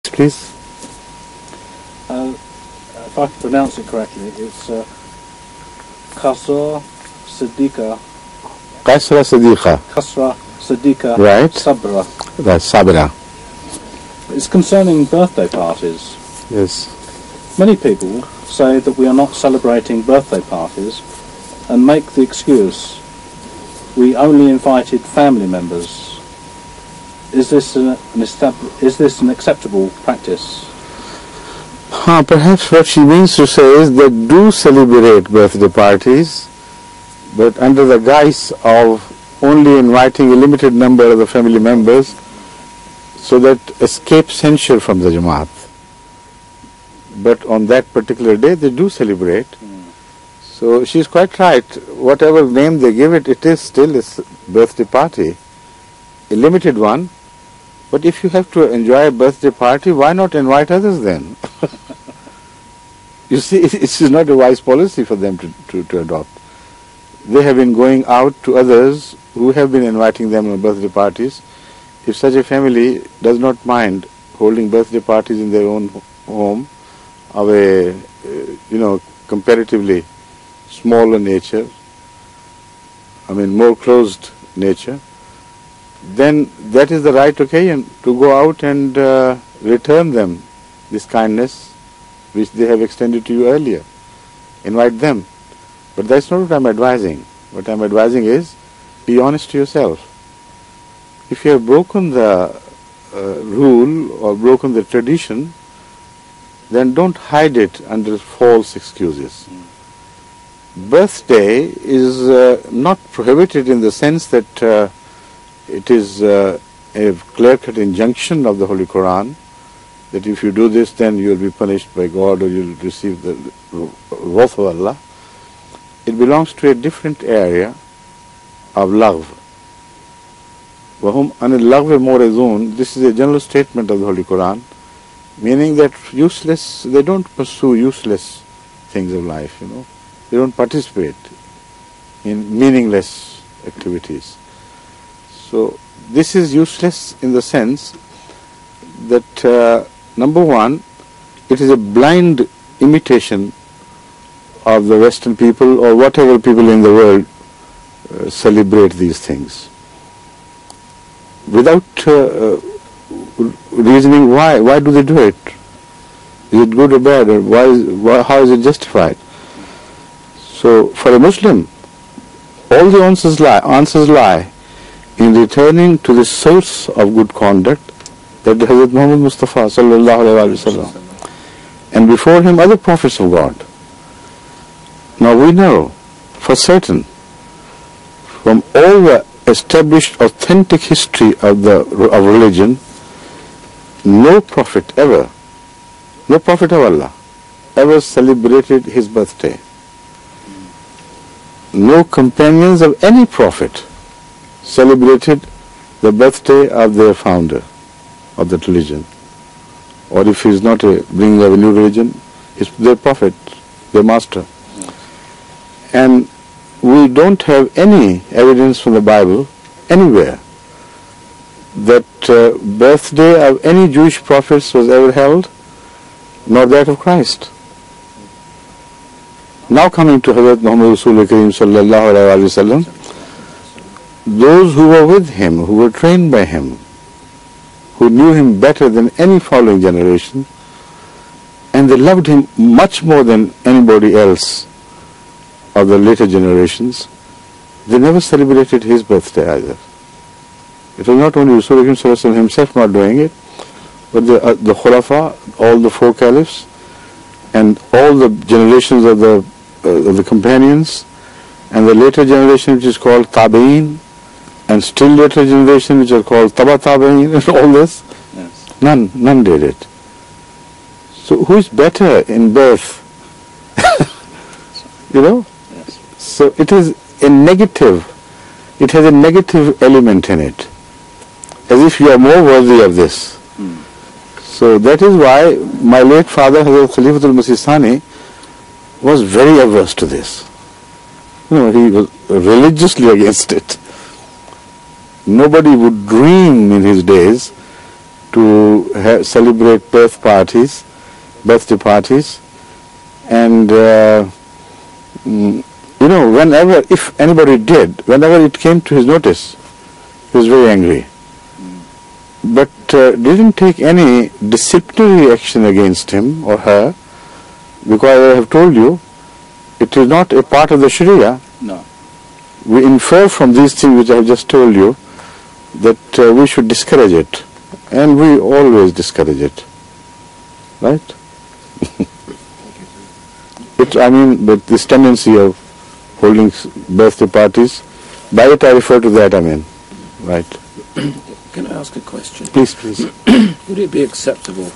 Please. If I can pronounce it correctly, it's Khasra Siddiqa. Qasra Siddiqa. Khasra Siddiqa. Right. Sabra. That's Sabra. It's concerning birthday parties. Yes. Many people say that we are not celebrating birthday parties and make the excuse we only invited family members. Is this an acceptable practice? Perhaps what she means to say is that do celebrate birthday parties, but under the guise of only inviting a limited number of the family members so that escape censure from the Jamaat. But on that particular day they do celebrate. So she's quite right. Whatever name they give it, it is still a birthday party, a limited one. But if you have to enjoy a birthday party, why not invite others then? You see, it is not a wise policy for them to adopt. They have been going out to others who have been inviting them on birthday parties. If such a family does not mind holding birthday parties in their own home of a, comparatively smaller nature, more closed nature, then that is the right occasion to go out and return them this kindness which they have extended to you earlier. Invite them. But that's not what I'm advising. What I'm advising is be honest to yourself. If you have broken the rule or broken the tradition, then don't hide it under false excuses. Birthday is not prohibited in the sense that it is a clear-cut injunction of the Holy Quran that if you do this, then you will be punished by God or you will receive the wrath of Allah. It belongs to a different area of love. وَهُمْ عَنِ اللَّغْوِ مُعْرِضُونَ. This is a general statement of the Holy Quran, meaning that they don't pursue useless things of life, They don't participate in meaningless activities. So this is useless in the sense that, number one, it is a blind imitation of the Western people or whatever people in the world celebrate these things. Without reasoning why. Why do they do it? Is it good or bad? Or how is it justified? So for a Muslim, all the answers lie in returning to the source of good conduct, that the Hazrat Muhammad Mustafa sallallahu alaihi wasallam, and before him other prophets of God. Now we know for certain from all the established authentic history of religion, no prophet of Allah ever celebrated his birthday. No companions of any prophet celebrated the birthday of their founder of that religion. Or if he is not bringing a new religion, it's their prophet, their master. And we don't have any evidence from the Bible anywhere that birthday of any Jewish prophets was ever held, nor that of Christ. Now coming to Hazrat Muhammad Rasul Kareem sallallahu alaihi wasallam, those who were with him, who were trained by him, who knew him better than any following generation, and they loved him much more than anybody else of the later generations, they never celebrated his birthday either. It was not only Rasul Kareem sallallahu alaihi wasallam himself not doing it, but the Khulafa, all the four caliphs, and all the generations of the companions, and the later generation which is called Tabi'in, and still later generation which are called Taba Tabi'in, and all this. Yes. None did it. So who is better in birth? Yes. So it is a negative, it has a negative element in it, as if you are more worthy of this. So that is why my late father, Hazrat Khalifatul Masih Sani, was very averse to this. He was religiously against it. Nobody would dream in his days to celebrate birthday parties, and whenever, if anybody did, whenever it came to his notice, he was very angry. But didn't take any disciplinary action against him or her, because I have told you, it is not a part of the Sharia. No. We infer from these things which I have just told you that we should discourage it, and we always discourage it, right? But this tendency of holding birthday parties, by it I refer to that, right? Can I ask a question? Please. Would it be acceptable